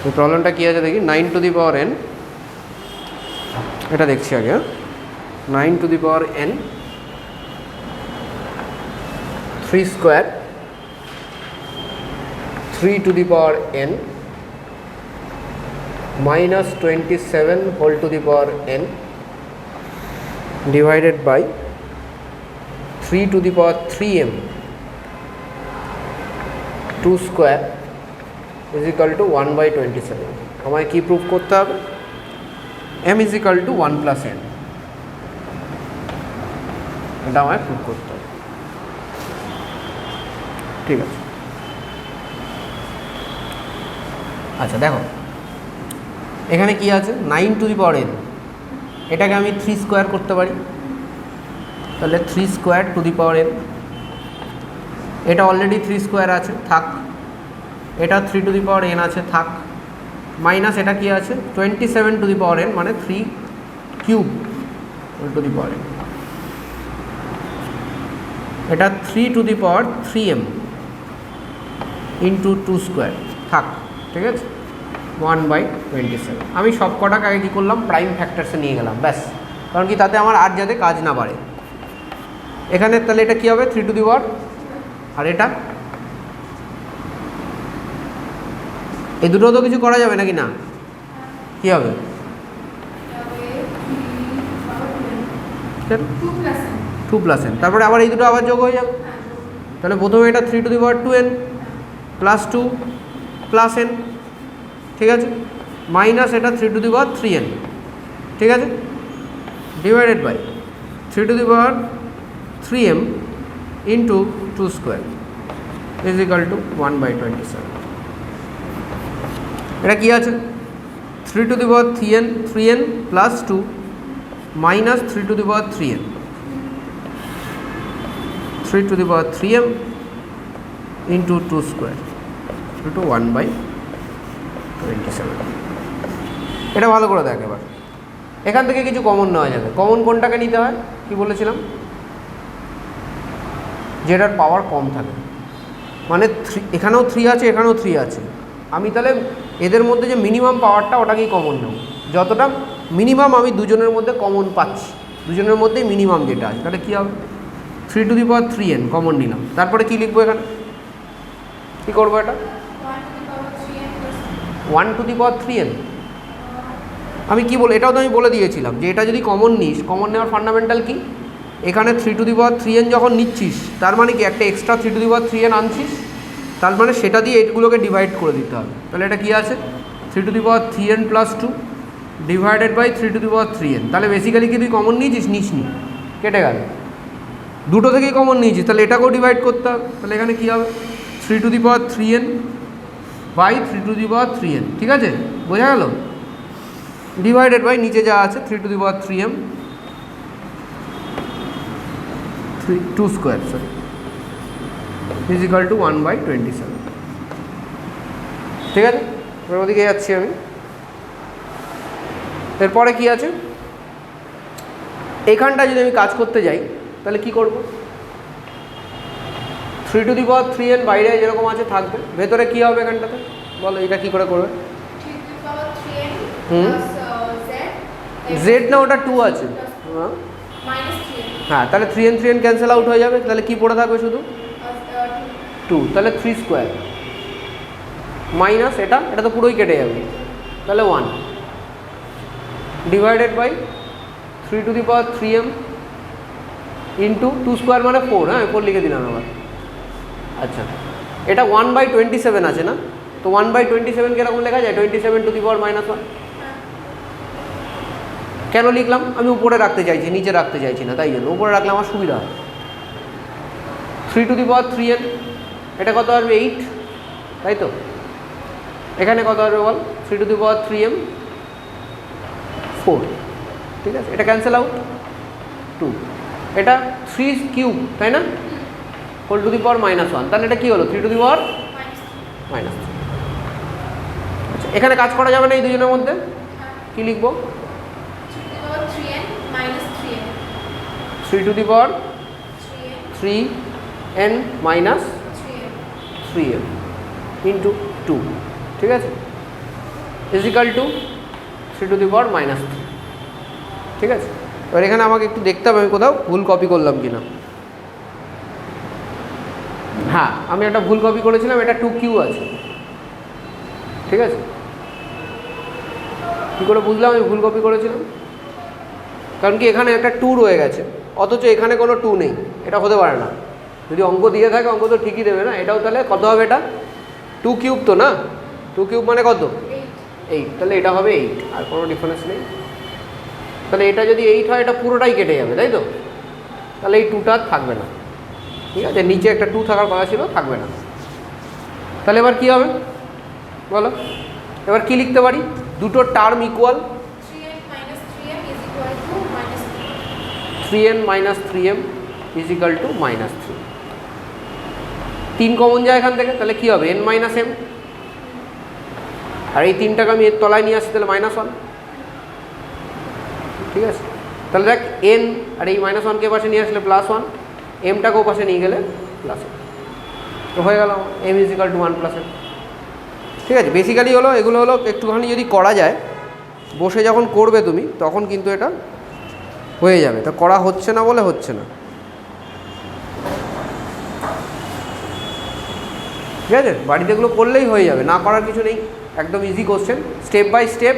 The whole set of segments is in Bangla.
এই প্রবলেমটা কী আছে দেখি, 9 টু দি পাওয়ার n, এটা দেখছি আগে, 9 two the power n 3 square 3 to the power n minus 27 whole to the power n divided by 3 to the power 3m 2 square is equal to 1 by 27. আমায় কি প্রুফ করতে হবে? m is equal to 1 plus n, এটা আমায় প্রুফ করতে হবে। ঠিক আছে, আচ্ছা দেখো এখানে কি আছে, 9 টু দি পাওয়ার n, এটাকে আমি 3 স্কোয়ার করতে পারি, তাহলে 3 square two the power n, এটা অলরেডি 3 স্কোয়ার আছে, থাক। এটা 3 টু দি পাওয়ার n আছে, থাক। মাইনাস এটা কি আছে, 27 টু দি পাওয়ার n, মানে 3 cube two the power n, এটা 3 to the power 3m into 2 square, থাক। ঠিক আছে, 1 বাই 27। আমি সব কটাকে আগে কী করলাম, প্রাইম ফ্যাক্টরসে নিয়ে গেলাম, ব্যাস। কারণ কি, তাতে আমার আর যাতে কাজ না বাড়ে। এখানে তাহলে এটা কী হবে, 3 টু দি পাওয়ার, আর এটা এই দুটো তো কিছু করা যাবে নাকি না, কী হবে, 2 প্লাস n, তারপরে আবার এই দুটো আবার যোগ হয়ে যাবে। তাহলে প্রথমে এটা 3 to the power 2n plus 2 plus n, ঠিক আছে, মাইনাস এটা 3 টু দি পাওয়ার 3n, ঠিক আছে, divided by 3 to the power 3m into 2 square is equal to 1 by 27। এটা কী আছে, 3 to the power 3n plus 2 minus 3 to the power 3n, 3 to the power 3m into 2 square into 1 by 27। এটা ভালো করে দেখ। এবার এখান থেকে কিছু কমন নেওয়া যাবে। কমন কোনটাকে নিতে হয়, কি বলেছিলাম, যেটার পাওয়ার কম থাকে, মানে এখানেও 3 আছে, এখানেও 3 আছে। আমি তাহলে এদের মধ্যে যে মিনিমাম পাওয়ারটা, ওটাকেই কমন নেব। যতটা মিনিমাম আমি দুজনের মধ্যে কমন পাচ্ছি, দুজনের মধ্যেই মিনিমাম যেটা আছে, তাহলে কী হবে, 3 to the power 3n common নিলাম। তারপরে কি লিখবো এখানে, কী করবো, এটা 1 টু দি পাওয়ার 3n। আমি কি বলে, এটাও তো আমি বলে দিয়েছিলাম যে এটা যদি কমন নিস, কমন নেওয়ার ফান্ডামেন্টাল কি, এখানে 3 টু দি পাওয়ার 3n যখন নিচ্ছিস, তার মানে কি একটা extra 3 to the power 3n আনছিস, তার মানে সেটা দিয়ে এইগুলোকে ডিভাইড করে দিতে হবে। তাহলে এটা কি আছে, 3 to the power 3n plus 2 divided by 3 to the power 3n। তাহলে বেসিক্যালি কি তুই কমন নিয়েছিস, নিসনি, কেটে গেল, দুটো থেকেই কমন নিয়েছিস, তাহলে এটাকেও ডিভাইড করতে হবে। তাহলে এখানে কী হবে, 3 to the power 3n by 3 to the power 3n, ঠিক আছে, বোঝা গেল, ডিভাইডেড বাই নিচে যা আছে 3 to the power 3m 2 square, sorry, is equal to 1 by 27। ঠিক আছে, এবার ওদিকে যাচ্ছি আমি। এরপরে কি আছে, এখানটা যদি আমি কাজ করতে যাই, তাহলে কি করব, 3 টু দি পাওয়ার 3n বাইরে যেরকম আছে থাকবে, ভেতরে কি হবে এখানটাতে বলো, এটা কি করে করবে, জেড না, ওটা 2 আছে, হ্যাঁ, তাহলে 3n ক্যান্সেল আউট হয়ে যাবে। তাহলে কি পড়ে থাকবে, শুধু 2, তাহলে 3 স্কোয়ার মাইনাস এটা তো পুরোই কেটে যাবে, তাহলে 1 divided by 3 to the power 3m into 2 square মানে 4, হ্যাঁ 4 লিখে দিলাম আবার। আচ্ছা, এটা 1 বাই 27 আছে না, তো 1 বাই 27 কীরকম লেখা যায়, 27 টু দি পাওয়ার মাইনাস 1। কেন লিখলাম, আমি উপরে রাখতে চাইছি, নিচে রাখতে চাইছি না, তাই জন্য উপরে রাখলে আমার সুবিধা হয়। 3 টু দি পাওয়ার 3n, এটা কত আসবে, 8, তাই তো, এখানে কত আসবে বল, 3 টু দি পাওয়ার 3m 4, ঠিক আছে, এটা ক্যান্সেল আউট, 2, এটা 3 কিউব, তাই না, whole to the power minus 1, তাহলে এটা কী হলো, 3 টু দি পাওয়ার মাইনাস 3। আচ্ছা, এখানে কাজ করা যাবে না এই দুজনের মধ্যে, কী লিখবো, 3 to the power 3n minus 3m into 2, ঠিক আছে, ইজিক্যাল টু 3 টু দি পাওয়ার -3। ঠিক আছে, এবার এখানে আমাকে একটু দেখতে হবে আমি কোথাও ভুল কপি করলাম কিনা। হ্যাঁ, আমি একটা ভুল কপি করেছিলাম, এটা 2q আছে। ঠিক আছে, কী করে বুঝলাম আমি ভুল কপি করেছিলাম? কারণ কি এখানে একটা 2 রয়ে গেছে, অথচ এখানে কোনো 2 নেই। এটা হতে পারে না, যদি অঙ্ক দিয়ে থাকে অঙ্ক তো ঠিকই দেবে না। এটাও তাহলে কত হবে? এটা 2 কিউব তো না, 2 কিউব মানে কত? 8। তাহলে এটা হবে 8, আর কোনো ডিফারেন্স নেই। তাহলে এটা যদি 8 হয়, এটা পুরোটাই কেটে যাবে, তাই তো? তাহলে এই 2টা থাকবে না। ঠিক আছে, নিচে একটা 2 থাকার কথা ছিল, থাকবে না। তাহলে এবার কী হবে বলো? এবার কি লিখতে পারি? দুটো term equal 3n - 3m is equal to -3। 3 কমন যায় এখান থেকে, তাহলে কী হবে? n - m। আর এই 3টাকে আমি এর তলায় নিয়ে আসি, তাহলে -1। ঠিক আছে, তাহলে দেখ n আর এই -1কে পাশে নিয়ে আসলে +1, mটাকে ও পাশে নিয়ে গেলে +1, তো হয়ে গেল m ইজিক্যাল টু 1 + m। ঠিক আছে, বেসিক্যালি হলো এগুলো হলো একটুখানি যদি করা যায়, বসে যখন করবে তুমি তখন কিন্তু এটা হয়ে যাবে। তা করা হচ্ছে না বলে হচ্ছে না। ঠিক আছে, বাড়িতে এগুলো করলেই হয়ে যাবে, না করার কিছু নেই। একদম easy question, step by step,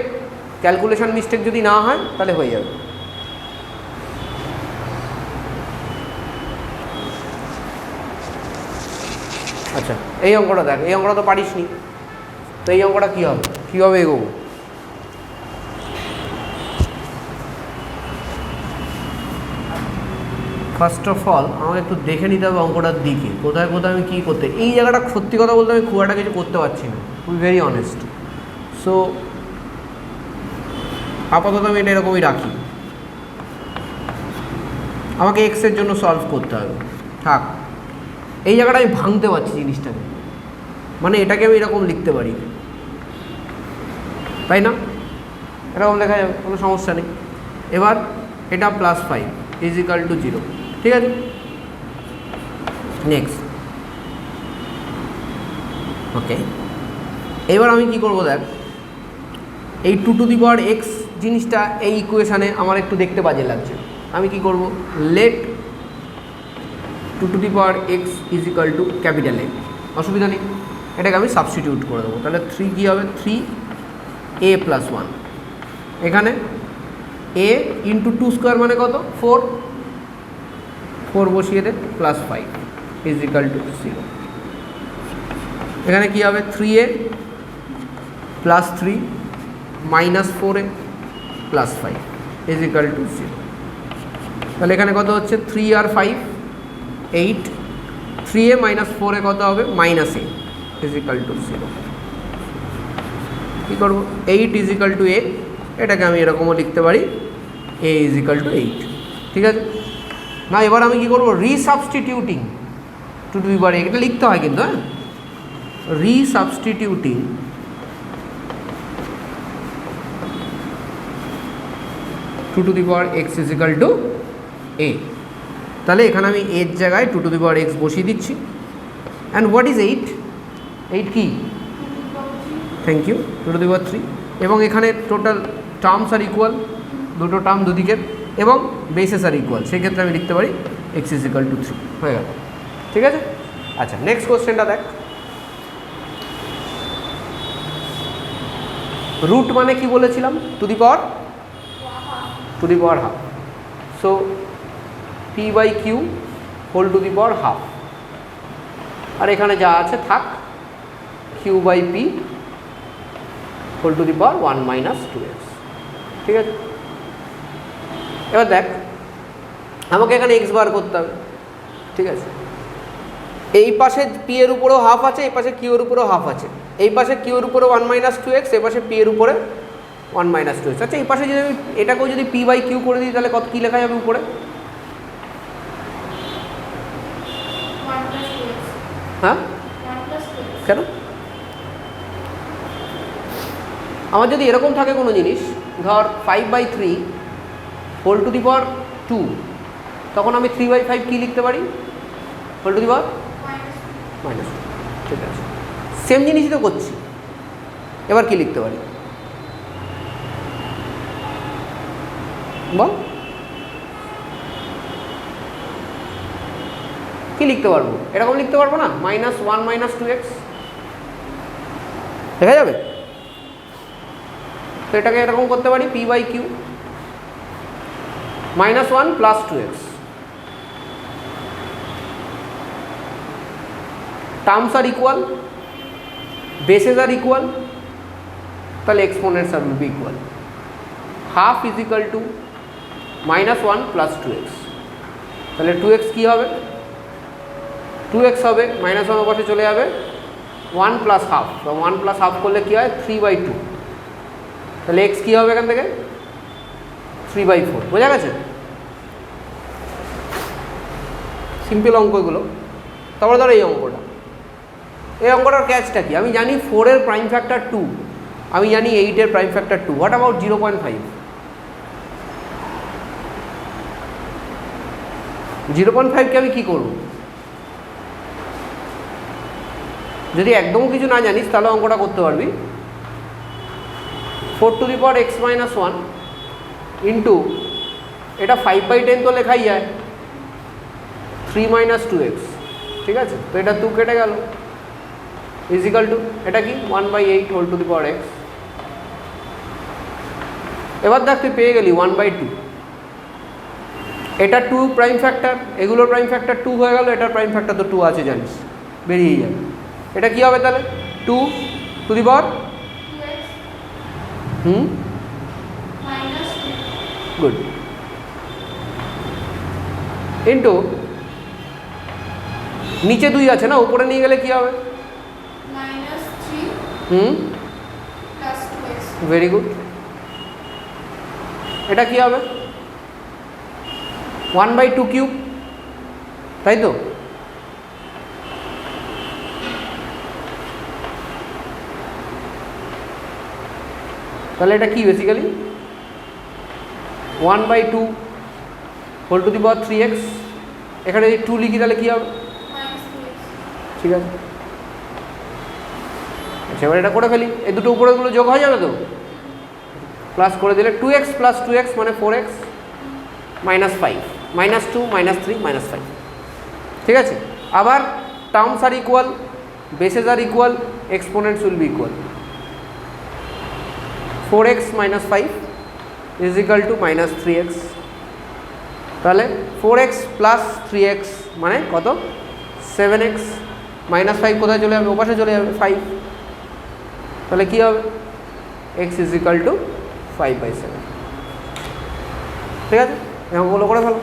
calculation mistake যদি না হয় তাহলে হয়ে যাবে। আচ্ছা, এই অঙ্কটা দেখ, এই অঙ্কটা তো পারিস নি, তো এই অঙ্কটা কী হবে, কীভাবে এগোবো? ফার্স্ট অফ অল আমাকে একটু দেখে নিতে হবে অঙ্কটার দিকে, কোথায় কোথায় আমি কী করতে। এই জায়গাটা সত্যি কথা বলতে আমি খুব একটা কিছু করতে পারছি না, to be very honest. So আপাতত আমি এটা এরকমই রাখি। আমাকে এক্সের জন্য সলভ করতে হবে, থাক। এই জায়গাটা আমি ভাঙতে পারছি জিনিসটাকে, মানে এটাকে আমি এরকম লিখতে পারি, তাই না? এরকম লেখা যাবে, কোনো সমস্যা নেই। এবার এটা +5 ইজিক্যাল টু 0। ঠিক আছে, নেক্সট। ওকে, এবার আমি কি করব দেখ, এই 2 টু দি পাওয়ার x জিনিসটা এই ইকুয়েশানে আমার একটু দেখতে বাজে লাগছে। আমি কি করব, let 2 to the power x is equal to capital A। অসুবিধা নেই, এটাকে আমি সাবস্টিটিউট করে দেবো। তাহলে 3 কী হবে? 3a + 1। এখানে a ইন্টু 2 স্কোয়ার মানে কত? 4। 4 বসিয়ে দে, +5 ইজিক্যাল টু 0। এখানে কী হবে? 3a + 3 - 4a + 5 is equal two 0। তাহলে এখানে কত হচ্ছে? 3 আর 5 8, 3a - 4a কত হবে? -a is equal two 0। কী করবো? 8 ইজিক্যাল টু a, এটাকে আমি এরকমও লিখতে পারি, a ইজিক্যাল টু 8। ঠিক আছে না? এবার আমি কী করবো? রিসাবস্টিটিউটিং 2 টু দি পাওয়ার, এটা লিখতে হয় কিন্তু, হ্যাঁ, resubstituting 2 to the power x is equal to a। তাহলে এখানে আমি এর জায়গায় 2 টু দি পাওয়ার x বসিয়ে দিচ্ছি। And what is 8? 8 কি? থ্যাংক ইউ, 2 টু দি পাওয়ার 3। এবং এখানে টোটাল টার্মস আর ইকুয়াল, দুটো টার্ম দুদিকের, এবং বেসেস আর ইকুয়াল। সেক্ষেত্রে আমি লিখতে পারি x ইজিক্যাল টু 3। হয়ে গেল, ঠিক আছে? আচ্ছা, নেক্সট কোশ্চেনটা দেখ। রুট মানে কি বলেছিলাম? To the power half. So p/q whole to the power half, আর এখানে যা আছে থাক, q/p whole to the power 1 - 2x। ঠিক আছে, এবার দেখ আমাকে এখানে x বার করতে হবে। ঠিক আছে, এই পাশে p এর উপরেও হাফ আছে, এই পাশে q এর উপরেও হাফ আছে। এই পাশে q এর উপরে 1 - 2x, এই পাশে p এর উপরে 1 - 2x। আচ্ছা, এই পাশে যদি আমি এটাকেও যদি p/q করে দিই, তাহলে কত কী লেখা যাবে উপরে? হ্যাঁ, কেন? আমার যদি এরকম থাকে কোনো জিনিস, ধর 5/3 হোল টু দি পাওয়ার 2, তখন আমি 3/5 কী লিখতে পারি? হোল টু দি পাওয়ার -2। ঠিক আছে, সেম জিনিসই তো করছি। এবার কী লিখতে পারি? বল কি লিখতে পারবো? এরকম লিখতে পারবো না, -1 - 2x দেখা যাবে। তো এটাকে এরকম করতে পারি p/q -1 + 2x, terms are equal, bases are equal, তাহলে exponents are will be equal. Half is equal to -1 + 2x, তাহলে 2x কী হবে? 2x হবে -1 ওপাশে চলে যাবে 1 + হাফ, 1 + হাফ করলে কী হয় 3/2, তাহলে x কী হবে এখান থেকে 3/4। বোঝা গেছে? সিম্পল অঙ্ক এগুলো। তারপরে ধরো এই অঙ্কটার ক্যাচটা কি? আমি জানি 4 এর প্রাইম ফ্যাক্টর 2, আমি জানি 8 এর প্রাইম ফ্যাক্টর 2। What about 0.5? 0.5কে আমি কী করব? যদি একদম কিছু না জানিস তাহলে অঙ্কটা করতে পারবি। 4x - 1 ইন্টু এটা 5/10 তো লেখাই যায়, 3 - 2x, ঠিক আছে? তো এটা 2 কেটে গেল, ইজিক্যাল টু এটা কি 1/8 x। এবার দেখ তুই পেয়ে গেলি 1/2। এটা 2 প্রাইম ফ্যাক্টর, এগুলোর প্রাইম ফ্যাক্টর 2 হয়ে গেল, এটার প্রাইম ফ্যাক্টর তো 2 আছে জানিস, বেরিয়ে যাবে। এটা কি হবে তাহলে 2 to the power good into নিচে 2 আছে না, উপরে নিয়ে গেলে কি হবে ভেরি গুড। এটা কি হবে 1/2³ তাই তো? তাহলে এটা কি basically 1/2 whole to the power 3x। এখানে যদি 2 লিখি তাহলে কী হবে? ঠিক আছে, আচ্ছা এবার এটা করে ফেলি। এই দুটো উপরেগুলো যোগ হয়ে যাবে তো, প্লাস করে দিলে 2x + 2x মানে 4x -5 -2 -3 -5, ঠিক আছে? আবার terms are equal, bases are equal, exponents will be equal. 4x - 5 is equal to -3x, তাহলে 4x + 3x মানে কত 7x, -5 কোথায় চলে যাবে? ওপাশে চলে যাবে 5, তাহলে কী হবে x ইজ ইকাল টু 5/7। ঠিক আছে, এরকমগুলো করে ফেলো।